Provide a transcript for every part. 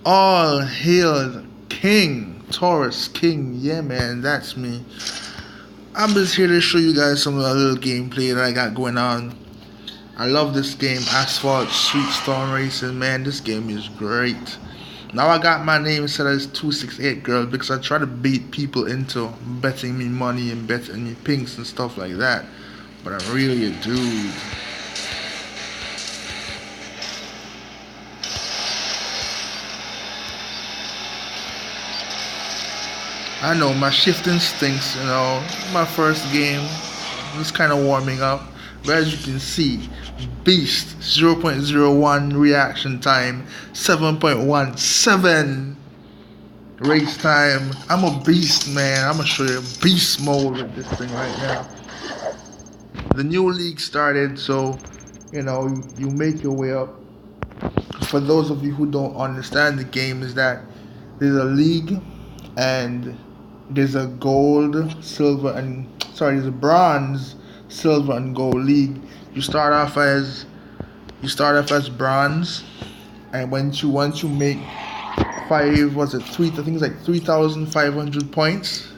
All hail King, Taurus King. Yeah, man, that's me. I'm just here to show you guys some of the little gameplay that I got going on. I love this game, Asphalt Street Storm Racing. Man, this game is great. Now I got my name set as 268 girl because I try to bait people into betting me money and betting me pinks and stuff like that. But I'm really a dude. I know my shifting stinks, my first game was kind of warming up. But as you can see, beast 0.01 reaction time, 7.17 race time. I'm a beast, man. I'm gonna show you beast mode with this thing right now. The new league started, so you make your way up. For those of you who don't understand the game, is that there's a league and there's a gold, silver, and there's a bronze, silver, and gold league. You start off as bronze, and once you make I think it's like 3,500 points,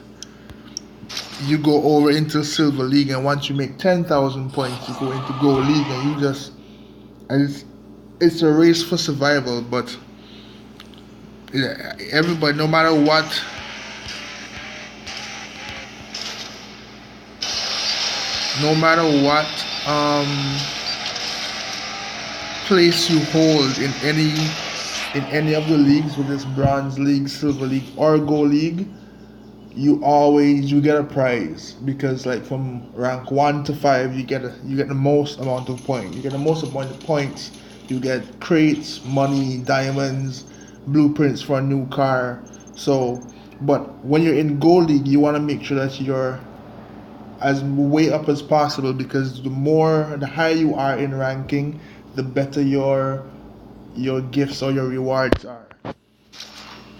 you go over into silver league, and once you make 10,000 points, you go into gold league, and it's a race for survival. But yeah, everybody, no matter what place you hold in any of the leagues, with this bronze league, silver league, or gold league, you get a prize, because like from rank 1 to 5 you get the most amount of points. You get the most amount of points, you get crates, money, diamonds, blueprints for a new car. So, but when you're in gold league, you want to make sure that you're as way up as possible, because the higher you are in ranking, the better your gifts or your rewards are.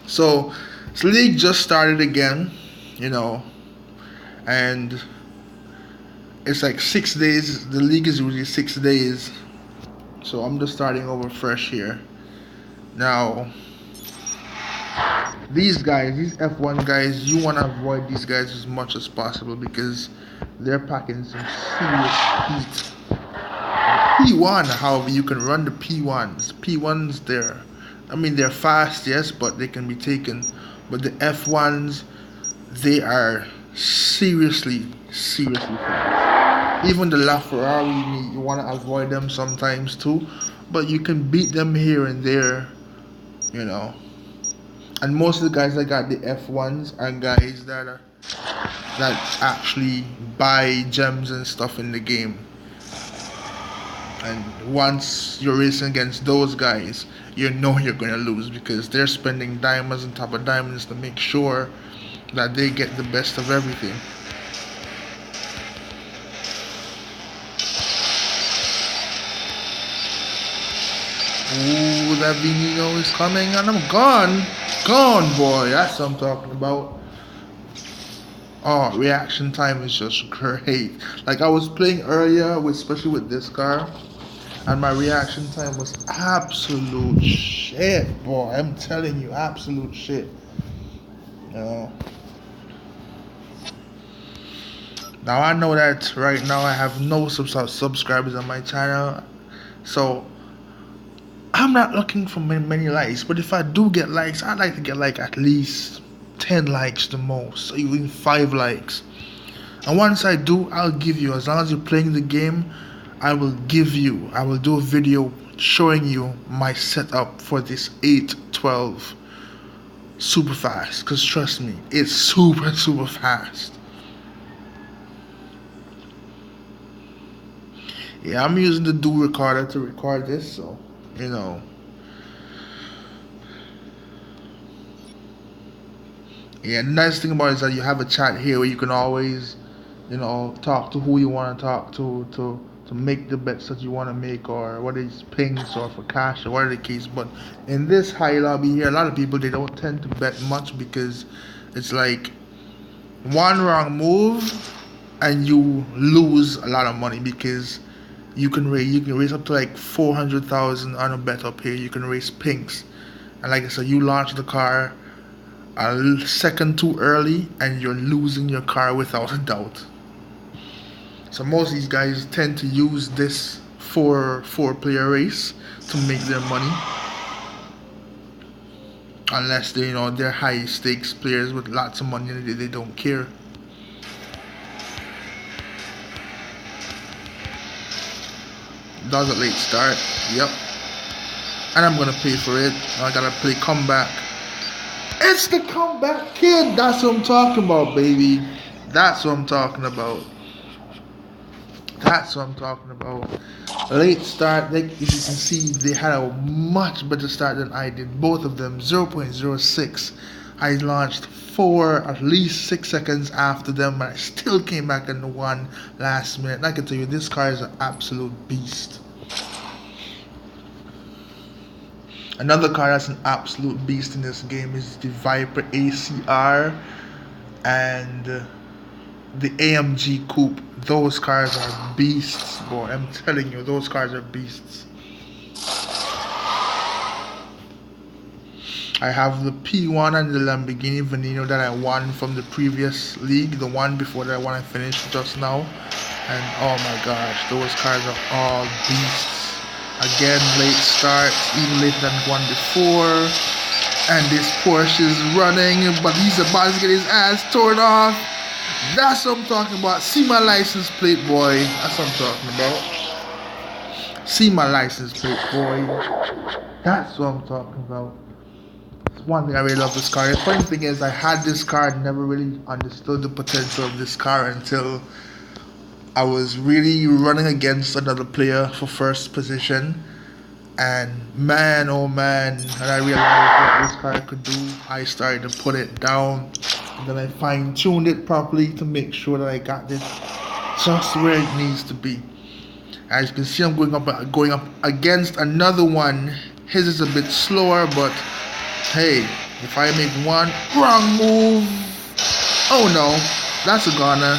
So this league just started again, you know, and it's like 6 days. The league is usually 6 days, so I'm just starting over fresh here. Now, these F1 guys, you want to avoid these guys as much as possible, because they're packing some serious heat. P1, however, you can run the P1s. P1s, they're fast, yes, but they can be taken. But the F1s, they are seriously, seriously fast. Even the Ferrari, you want to avoid them sometimes too, but you can beat them here and there, you know. And most of the guys that got the F1s are guys that actually buy gems and stuff in the game. And once you're racing against those guys, you know you're going to lose, because they're spending diamonds on top of diamonds to make sure that they get the best of everything. Ooh, that Vinino is coming, and I'm gone. Gone, boy. That's what I'm talking about. Oh, reaction time is just great. Like, I was playing earlier, especially with this car, and my reaction time was absolute shit, boy. I'm telling you, absolute shit. You know. Now I know that right now I have no subscribers on my channel, so I'm not looking for many likes. But if I do get likes, I'd like to get like at least 10 likes the most, or even 5 likes. And once I do, I'll give you, as long as you're playing the game, I will do a video showing you my setup for this 812 Superfast, because trust me, it's super fast. Yeah, I'm using the dual recorder to record this, so you know. Yeah, the nice thing about it is that you have a chat here where you can always, talk to who you want to talk to make the bets that you want to make, or whether it's pings or for cash or whatever the case. But in this high lobby here, a lot of people, they don't tend to bet much, because it's like one wrong move and you lose a lot of money, because you can raise up to like 400,000 on a bet up here. You can raise pinks, And like I said, you launch the car a second too early and you're losing your car without a doubt. So most of these guys tend to use this four player race to make their money. Unless they, they're high stakes players with lots of money and they don't care. Does a late start. Yep. And I'm gonna pay for it. I gotta play comeback. It's the comeback kid. That's what I'm talking about, baby. That's what I'm talking about. That's what I'm talking about. Late start, like as you can see, they had a much better start than I did. Both of them, 0.06. I launched at least 6 seconds after them, and I still came back in the one last minute. And I can tell you, this car is an absolute beast. Another car that's an absolute beast in this game is the Viper ACR and the AMG Coupe. Those cars are beasts, boy. I'm telling you, those cars are beasts. I have the P1 and the Lamborghini Veneno that I won from the previous league, the one before that one I finished just now. And oh my gosh, those cars are all beasts. Again, late start, even later than one before. And this Porsche is running, but he's about to get his ass torn off. That's what I'm talking about. See my license plate, boy. That's what I'm talking about. See my license plate, boy. That's what I'm talking about. It's one thing I really love this car. The funny thing is, I had this car and never really understood the potential of this car until I was really running against another player for first position. And man, oh man, and I realized what this car could do. I started to put it down. And then I fine-tuned it properly to make sure that I got it just where it needs to be. As you can see, I'm going up against another one. His is a bit slower, but hey, if I make one wrong move, oh no, that's a goner.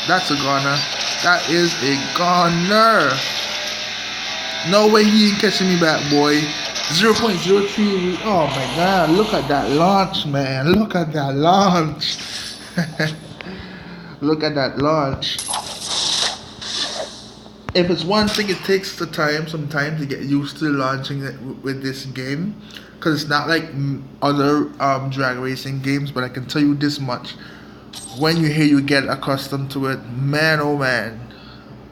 That's a goner. That is a goner. No way he ain't catching me back, boy. 0.03. Oh my god, look at that launch, man. Look at that launch. Look at that launch. If it's one thing, it takes the time sometimes to get used to launching it with this game, because it's not like other drag racing games. But I can tell you this much: when you get accustomed to it, man, oh man.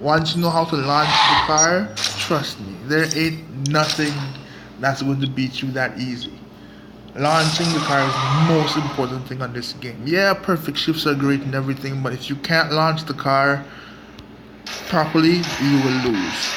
Once you know how to launch the car, trust me, there ain't nothing that's going to beat you that easy. Launching the car is the most important thing on this game. Yeah, perfect shifts are great and everything, but if you can't launch the car properly, you will lose.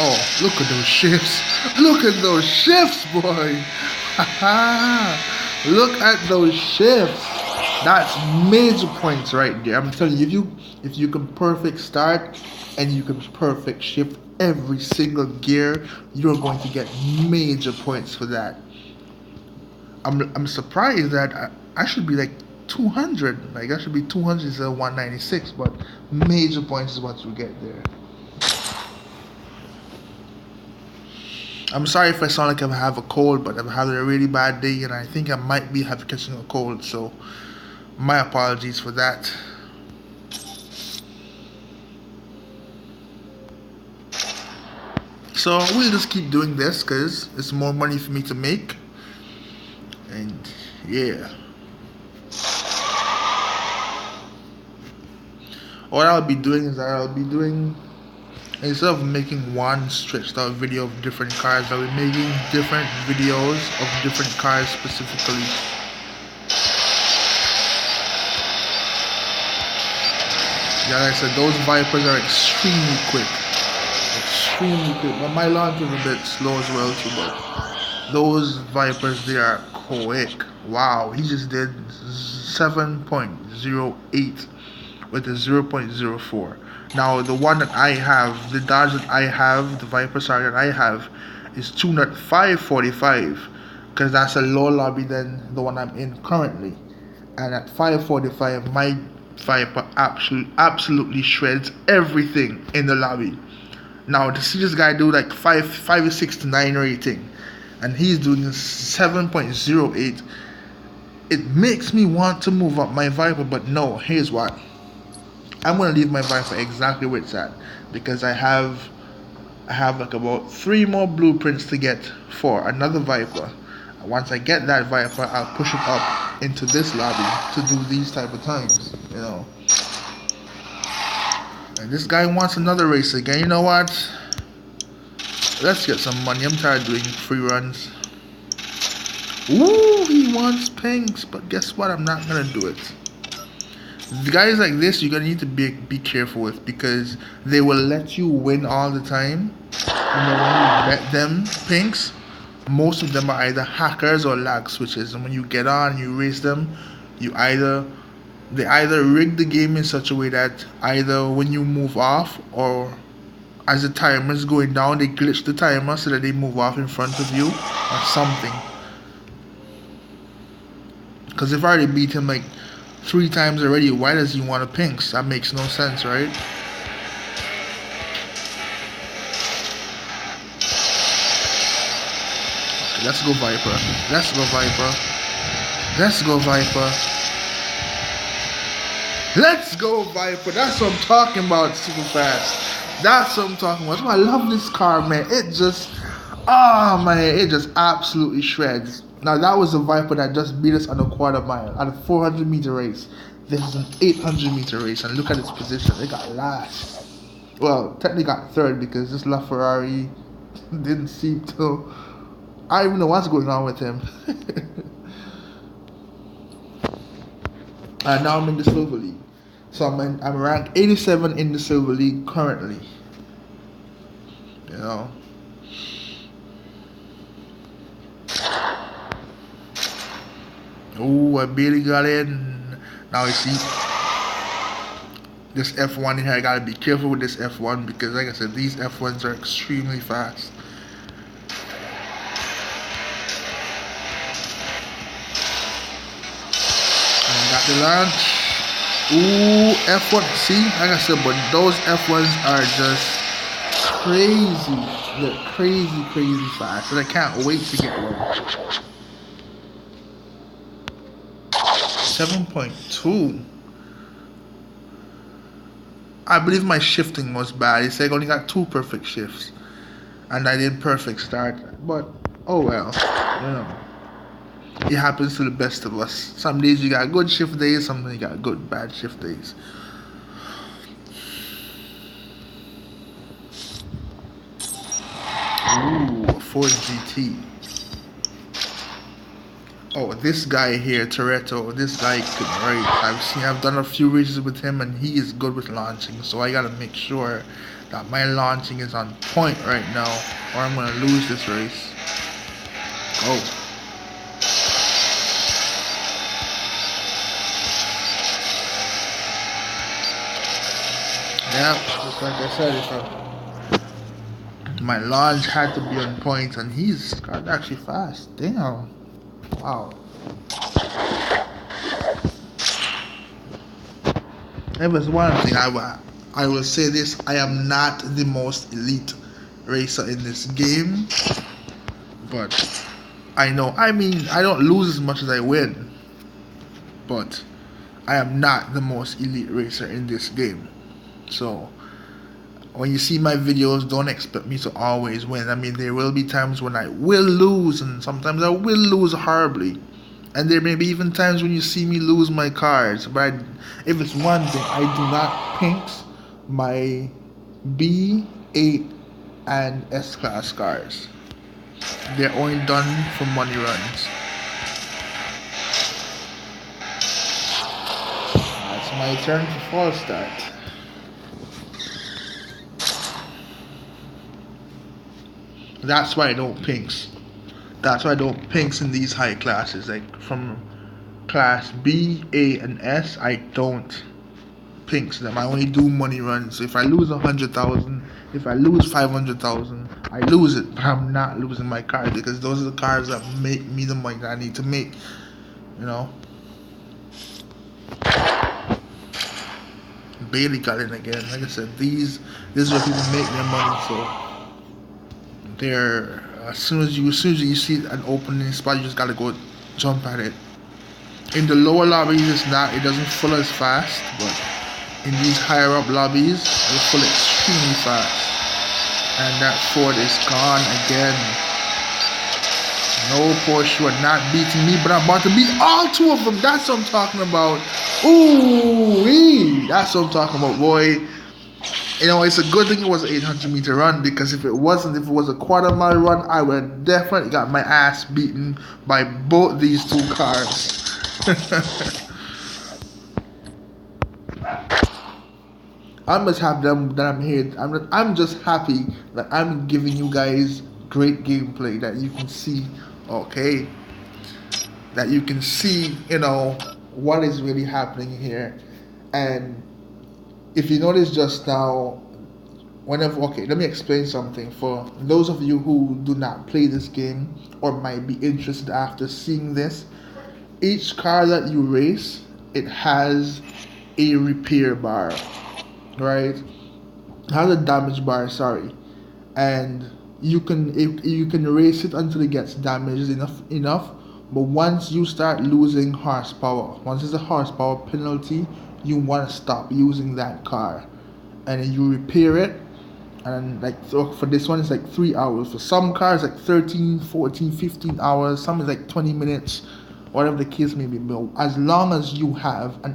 Oh, look at those shifts. Look at those shifts, boy. Look at those shifts. That's major points right there. I'm telling you, if you can perfect start and you can perfect shift every single gear, you're going to get major points for that. I'm surprised that I should be like 200. Like I should be 200 instead of 196, but major points is what you get there. I'm sorry if I sound like I have a cold, but I'm having a really bad day and I think I might be catching a cold, so my apologies for that. So we'll just keep doing this because it's more money for me to make. And yeah. What I'll be doing is instead of making one stretched out video of different cars, I'll be making different videos of different cars specifically. Yeah, like I said, those Vipers are extremely quick. Extremely quick. But my launch was a bit slow as well too, but those Vipers, they are quick. Wow, he just did 7.08 with a 0.04. Now the one that I have, the Dodge that I have, the Viper Star that I have, is tuned at 545 because that's a lower lobby than the one I'm in currently. And at 545, my Viper absolutely shreds everything in the lobby. Now to see this guy do like 5.69 rating, and he's doing 7.08, it makes me want to move up my Viper. But no, here's what. I'm gonna leave my Viper exactly where it's at because I have like about 3 more blueprints to get for another Viper. Once I get that Viper, I'll push it up into this lobby to do these type of times, you know. And this guy wants another race again. You know what? Let's get some money. I'm tired of doing free runs. Ooh, he wants pinks, but guess what? I'm not gonna do it. Guys like this, you're gonna need to be careful with because they will let you win all the time. And then when you bet them pinks, most of them are either hackers or lag switches. And when you get on, you race them, they either rig the game in such a way that either when you move off or as the timer is going down, they glitch the timer so that they move off in front of you or something. Because if I already beat him like 3 times already, why does he want a pinks? That makes no sense, right? Okay, let's go Viper. Let's go Viper. Let's go Viper. Let's go Viper. That's what I'm talking about, Superfast. That's what I'm talking about. I love this car, man. It just absolutely shreds. Now that was a Viper that just beat us on a quarter mile, at a 400-meter race. This is an 800-meter race, and look at its position. It got last. Well, technically got third because this Ferrari didn't seem to. I don't even know what's going on with him. And now I'm in the Silver League. So I'm ranked 87 in the Silver League currently. You know. Oh, I barely got in. Now you see this F1 here. I gotta be careful with this F1 because, like I said, these F1s are extremely fast. And I got the launch. Ooh, F1. See, like I said, but those F1s are just crazy. They're crazy fast, and I can't wait to get one. 7.2. I believe my shifting was bad. It said I only got 2 perfect shifts, and I did perfect start. But oh well, you know, it happens to the best of us. Some days you got good shift days, some days you got good bad shift days. Ooh, Ford GT. Oh, this guy here, Toretto, this guy can race. I've done a few races with him, and he is good with launching. So I gotta make sure that my launching is on point right now, or I'm gonna lose this race. Go. Yeah, just like I said, my launch had to be on point, and he's got actually fast. Damn. Wow. It was one thing I will say this: I am not the most elite racer in this game, but I know. I mean, I don't lose as much as I win, but I am not the most elite racer in this game. So when you see my videos, don't expect me to always win. I mean, there will be times when I will lose, and sometimes I will lose horribly. And there may be even times when you see me lose my cars. But if it's one thing, I do not pinks my B8 and S-Class cars. They're only done for money runs. That's my turn for false start. That's why I don't pinks. That's why I don't pinks in these high classes. Like from class B, A, and S, I don't pinks them. I only do money runs. If I lose 100,000, if I lose 500,000, I lose it, but I'm not losing my cars because those are the cars that make me the money that I need to make. You know. Bailey got in again. Like I said, this is where people make their money. So they're as soon as you see an opening spot, you just gotta go jump at it. In the lower lobbies, it doesn't fill as fast, but in these higher up lobbies, it fill extremely fast. And that Ford is gone again. No, Porsche, you are not beating me, but I'm about to beat all two of them. That's what I'm talking about. Ooh, that's what I'm talking about, boy. You know, it's a good thing it was an 800-meter run, because if it was a quarter-mile run, I would have definitely got my ass beaten by both these two cars. I'm just happy that I'm here. I'm just happy that I'm giving you guys great gameplay that you can see. Okay, that you can see, you know, what is really happening here. And if you notice just now, okay, let me explain something for those of you who do not play this game or might be interested after seeing this. Each car that you race, it has a repair bar, right? It has a damage bar, sorry, and you can race it until it gets damaged enough. But once you start losing horsepower, once there's a horsepower penalty, you want to stop using that car, and then you repair it. And like, so for this one, it's like 3 hours. For some cars, like 13, 14, 15 hours. Some is like 20 minutes, whatever the case may be. But as long as you have a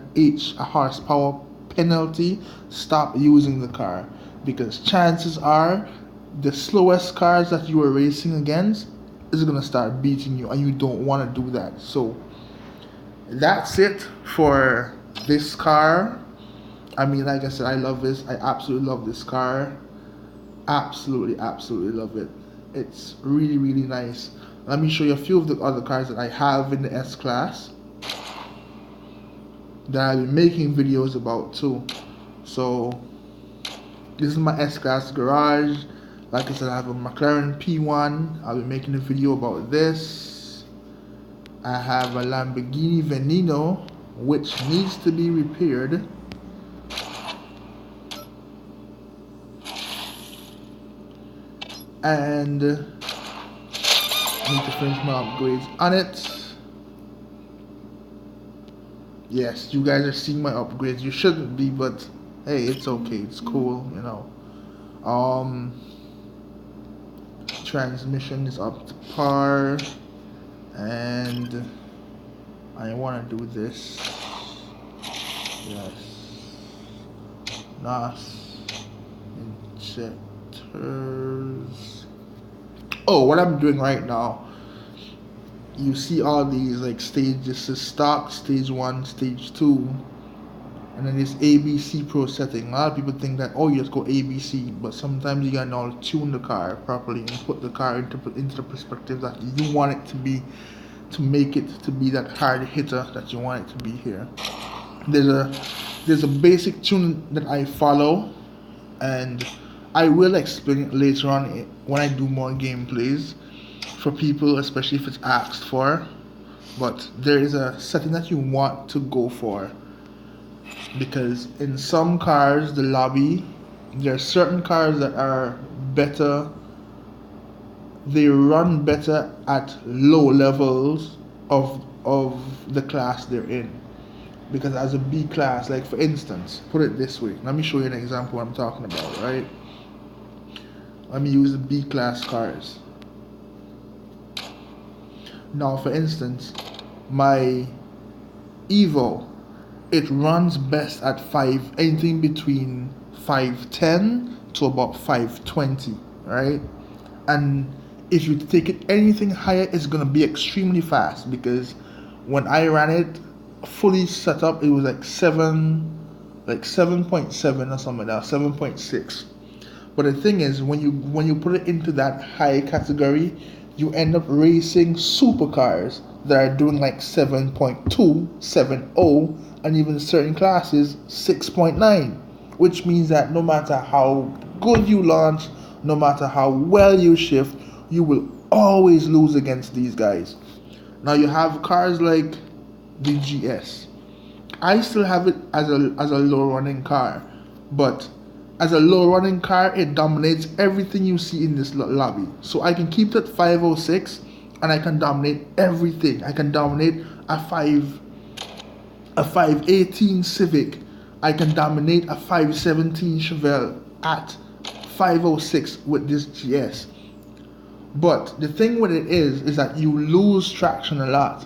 horsepower penalty, stop using the car, because chances are the slowest cars that you are racing against is going to start beating you, and you don't want to do that. So that's it for this car. I mean, like I said, I love this. I absolutely love this car. Absolutely love it. It's really, really nice. Let me show you a few of the other cars that I have in the S-Class that I've been making videos about too. So this is my S-Class garage. Like I said, I have a McLaren P1. I'll be making a video about this. I have a Lamborghini Veneno, which needs to be repaired. And I need to finish my upgrades on it. Yes, you guys are seeing my upgrades. You shouldn't be, but hey, it's okay. It's cool, you know. Transmission is up to par, and I want to do this. Yes. NOS injectors. Oh, what I'm doing right now, you see all these like stages. This is stock, stage 1, stage 2, and then this ABC Pro setting. A lot of people think that, oh, you just go ABC, but sometimes you gotta know how to tune the car properly and put the car into the perspective that you want it to be, to make it to be that hard hitter that you want it to be here. There's a basic tune that I follow, and I will explain it later on when I do more gameplays for people, especially if it's asked for. But there is a setting that you want to go for, because in some cars, the lobby, there are certain cars that are better. They run better at low levels of the class they're in. Because as a B class, like for instance, put it this way. Let me show you an example what I'm talking about, right? Let me use the B class cars. Now, for instance, my Evo, it runs best at anything between 510 to about 520, right? And if you take it anything higher, it's gonna be extremely fast, because when I ran it fully set up, it was like 7.7 or something like that, 7.6. But the thing is, when you put it into that high category, you end up racing supercars that are doing like 7.2, 7.0, and even certain classes 6.9, which means that no matter how good you launch, no matter how well you shift, you will always lose against these guys. Now you have cars like the GS. I still have it as a low running car, but as a low running car, it dominates everything you see in this lobby. So I can keep it at 506, and I can dominate everything. I can dominate a 518 Civic. I can dominate a 517 Chevelle at 506 with this GS. But the thing with it is that you lose traction a lot.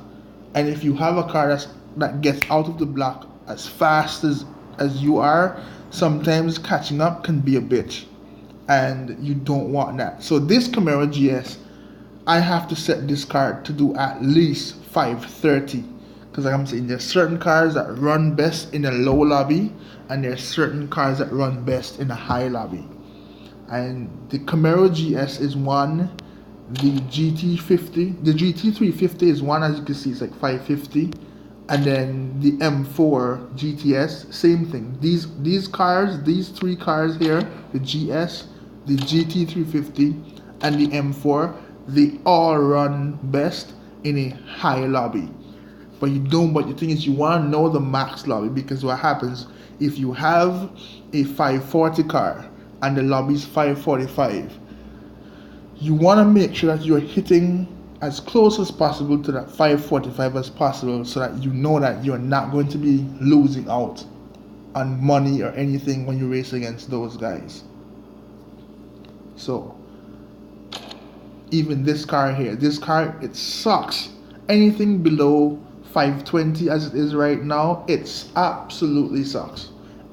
And if you have a car that gets out of the block as fast as you are, sometimes catching up can be a bitch. And you don't want that. So this Camaro GS, I have to set this car to do at least 530. Because like I'm saying, there's certain cars that run best in a low lobby, and there's certain cars that run best in a high lobby. And the Camaro GS is one. The GT350 is one, as you can see, it's like 550. And then the M4 GTS, same thing. These three cars here, the GS, the GT350, and the M4, they all run best in a high lobby. But the thing is, you want to know the max lobby, because what happens if you have a 540 car and the lobby is 545, you want to make sure that you're hitting as close as possible to that 545 as possible, so that you know that you're not going to be losing out on money or anything when you race against those guys. So even this car here, it sucks. Anything below 520 as it is right now, it's absolutely sucks.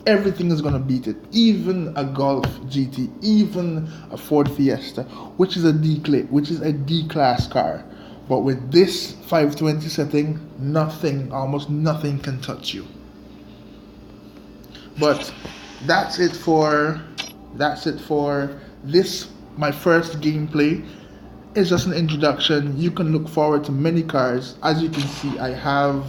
Everything is gonna beat it. Even a Golf GT, even a Ford Fiesta, which is a D-class car. But with this 520 setting, almost nothing can touch you. But that's it for this, my first gameplay. It's just an introduction. You can look forward to many cars. As you can see, I have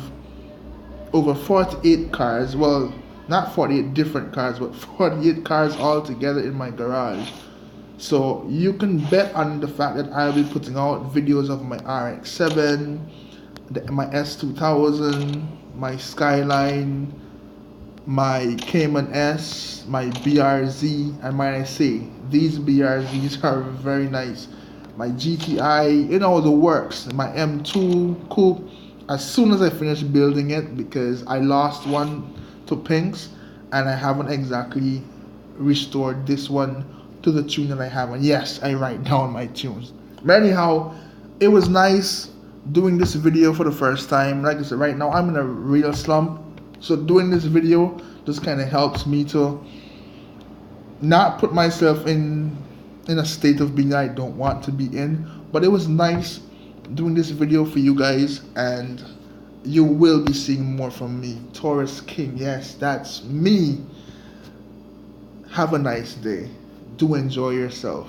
over 48 cars. Well, not 48 different cars, but 48 cars all together in my garage. So you can bet on the fact that I'll be putting out videos of my RX-7, my S2000, my Skyline, my Cayman S, my BRZ, and might I say, these BRZs are very nice. My GTI, the works. My M2 coupe, as soon as I finish building it, because I lost one to Pinks, and I haven't exactly restored this one to the tune that I have. And yes, I write down my tunes. But anyhow, it was nice doing this video for the first time. Like I said, right now I'm in a real slump, so doing this video just kind of helps me to not put myself in a state of being that I don't want to be in. But it was nice doing this video for you guys, and you will be seeing more from me. Taurus King, yes, that's me. Have a nice day. Do enjoy yourself.